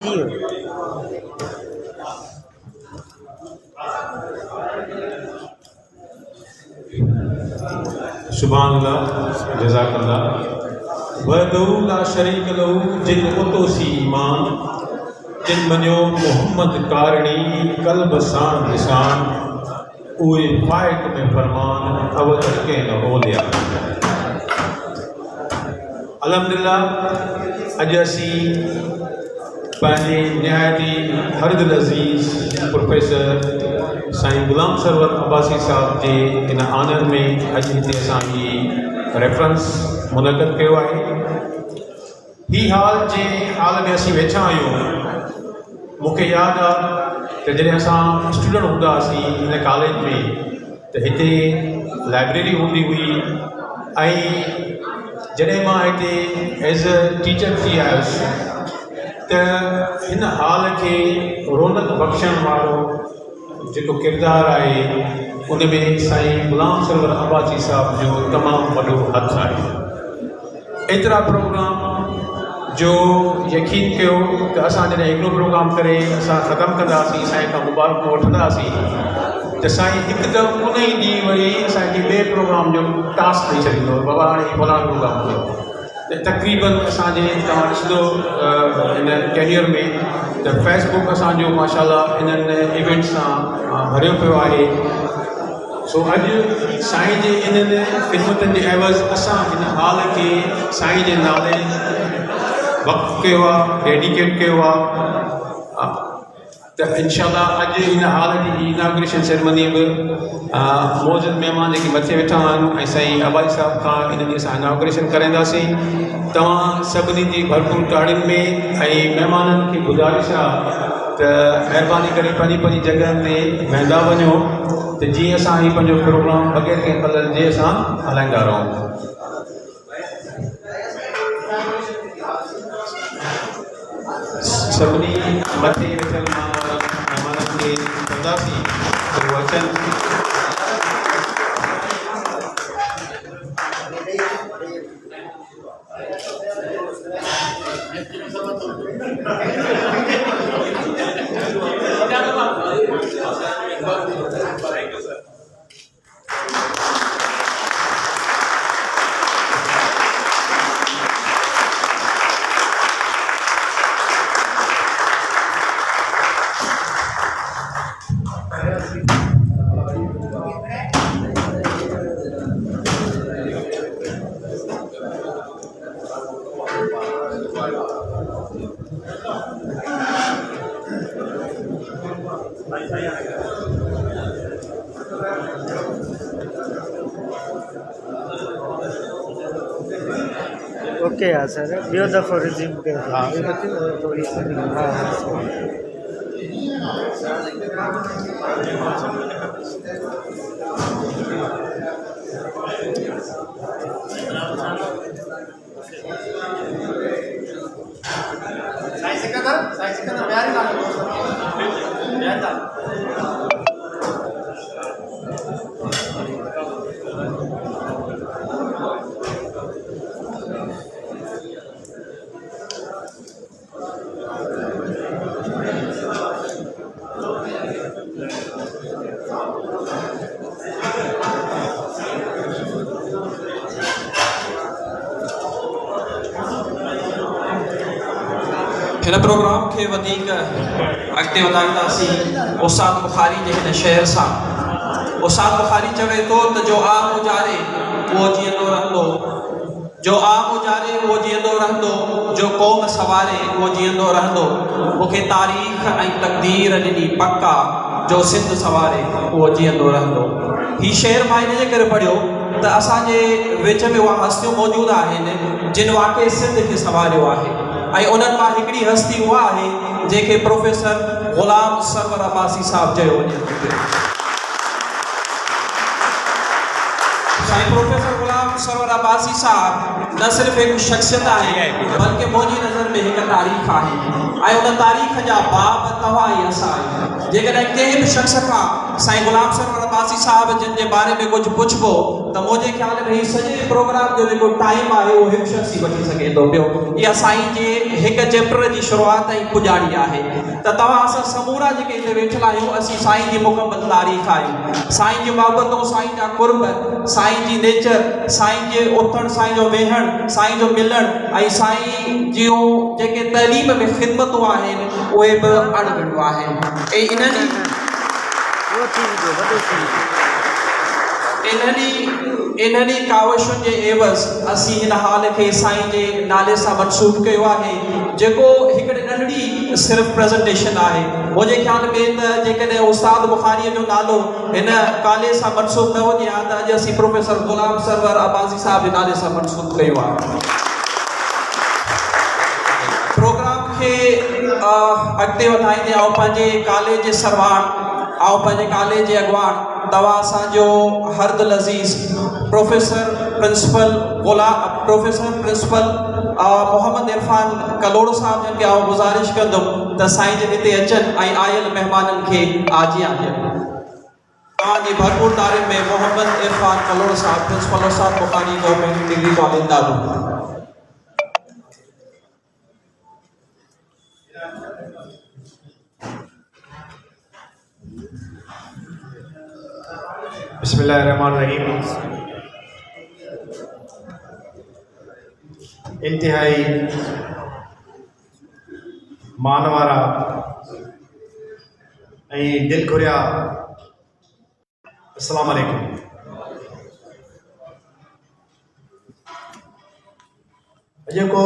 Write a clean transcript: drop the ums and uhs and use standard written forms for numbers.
सुभान अल्लाह जज़ाकल्लाह वहदहू ला शरीक लहू जिन उतोसी ईमान जिन मनियो मोहम्मद कारणी कल्ब साण निशान उहे फाइक में फरमान अवल के न ओलिया। अल्हम्दुलिल्लाह अज असी पंहिंजे निहायती हरदिल अज़ीज़ प्रोफेसर साईं गुलाम सरवर अब्बासी साहब के इन आनर में अज हिते असांजी रेफरेंस मुनक़द कयो आहे। ही हाल जे हाल में असीं वेठा आहियूं। मूंखे यादि आहे त जॾहिं असां स्टूडेंट हूंदा हुआसीं हिन कॉलेज में त हिते लाइब्रेरी हूंदी हुई ऐं जॾहिं मां हिते एज़ अ टीचर थी आयुसि त हिन हाल खे रौनक बख़्शण वारो जेको किरदारु आहे उन में साईं गुलाम सरवर अब्बासी साहब जो तमामु वॾो हथु आहे। एतिरा प्रोग्राम जो यकीन कयो त असां जॾहिं हिकिड़ो प्रोग्राम करे असां ख़तमु कंदासीं साईं खां मुबारक वठंदासीं त साईं हिकदमि उन ई ॾींहुं वरी असांखे ॿिए प्रोग्राम जो टास्क ॾेई छॾींदो, बाबा हाणे फलाणो प्रोग्राम कयो। त तक़रीबन असांजे तव्हां ॾिसंदो हिन कैरियर में त फेसबुक असांजो माशाल्लाह इन्हनि इवेंट सां भरियो पियो आहे। सो अॼु साईं जे इन्हनि ख़िदमतनि जे एवज़ असां हिन हाल खे साईं जे नाले वक़्फ़ु कयो आहे, डेडिकेट कयो आहे। त इंशाअल्लाह अॼु हिन हाल जी इनाग्रेशन सेरेमनी बि मौजूद महिमान जेके मथे वेठा आहिनि ऐं साईं अब्बासी साहब खां इन्हनि जी असां इनाग्रेशन कराईंदासीं। तव्हां सभिनी जी भरपूर ताड़ियुनि में ऐं महिमाननि खे गुज़ारिश आहे त महिरबानी करे पंहिंजी पंहिंजी जॻहियुनि ते वेंदा वञो त जीअं असां हीउ पंहिंजो प्रोग्राम बग़ैर कंहिं खलल जे असां हलाईंदा रहूं। सभिनी मथे वेठल महिमाननि खे कंदासीं वचन। ओके यार सर ॿियो दफ़ो रिज़्यूम कयो। हाँ थोड़ी हाँ हिन प्रोग्राम के वधीक अॻिते वधाईंदासीं उस्ताद बुखारी जे हिन शेर सां। उस्ताद बुखारी चवे थो त जो आम गुज़ारे उहो जीअंदो रहंदो, जो आम गुज़ारे उहो जीअंदो रहंदो, जो क़ौम सवारे उहो जीअंदो रहंदो। मूंखे तारीख़ ऐं तक़दीर ॾिनी पक्का, जो सिंध सवारे उहो जीअंदो रहंदो। हीउ शेर मां इन जे करे पढ़ियो त असांजे विच में उहा हस्तियूं मौजूदु आहिनि जिन वाक़ई सिंध खे सवारियो आहे ऐं उन्हनि मां हिकिड़ी हस्ती उहा आहे जंहिंखे प्रोफेसर गुलाम सरवर अब्बासी साहब चयो वञे। साईं प्रोफेसर गुलाम सरवर अब्बासी साहब न सिर्फ़ हिकु शख़्सियत आहे बल्कि मुंहिंजी नज़र में हिकु तारीख़ आहे। ऐं उन तारीख़ जा बाब तव्हां ई असां आहियूं। जेकॾहिं कंहिं बि शख़्स खां साईं गुलाम सरवर अब्बासी साहिब जिन जे बारे में कुझु पुछबो त मुंहिंजे ख़्याल में हीउ सॼे प्रोग्राम जो जेको टाइम आहे उहो हिकु शख़्स ई वठी सघे थो पियो। इहा साईं जे हिकु चैप्टर जी शुरूआत ई पुॼाड़ी आहे त तव्हां असां समूरा जेके हिते वेठल आहियूं असीं साईं जी मुकमल तारीख़ आहियूं। साईं जी मोहबतूं, साईं जा कुर्ब, साईं जी नेचर, साईं जे उथण, साईं जो वेहण, साईं जो मिलण ऐं साईं जूं जेके तइलीम में ख़िदमतूं आहिनि उहे बि अणगढ़ियूं आहिनि। ऐं इन्हनि वो चीज़ जो वॾो चीज़ इन्हनि कावशुनि जे एवज़ असीं हिन हाल खे साईं जे नाले सां मनसूब कयो आहे, जेको हिकिड़ी नंढड़ी सिर्फ़ु प्रेज़ेंटेशन आहे। मुंहिंजे ख़्याल में त जेकॾहिं उस्ताद बुखारीअ जो नालो हिन काले सां मनसूब न हुजे हा त अॼु असीं प्रोफेसर गुलाम सरवर अब्बासी साहिब जे नाले सां मनसूब कयो आहे। प्रोग्राम खे अॻिते वधाईंदे आऊं पंहिंजे कॉलेज जे सरवाण, आऊं पंहिंजे कॉलेज जे अॻवान तव्हां असांजो हरदुल अज़ीज़ प्रोफेसर प्रिंसिपल मोहम्मद इरफान कलोड़ साहब जन खे आऊं गुज़ारिश कंदुमि त साईं जन हिते अचनि ऐं आयल महिमाननि खे आजियां ॾियनि। तव्हांजी भरपूर तारीफ़ में मोहम्मद इरफान कलोड़ साहब, प्रिंसिपल उस्ताद बुखारी गवर्नमेंट डिग्री कॉलेज दारू। बिस्मिल्लाहिर्रहमानिर्रहीम। इंतहाई मान वारा ऐं दिल घुरिया अस्सलाम वालेकुम। जेको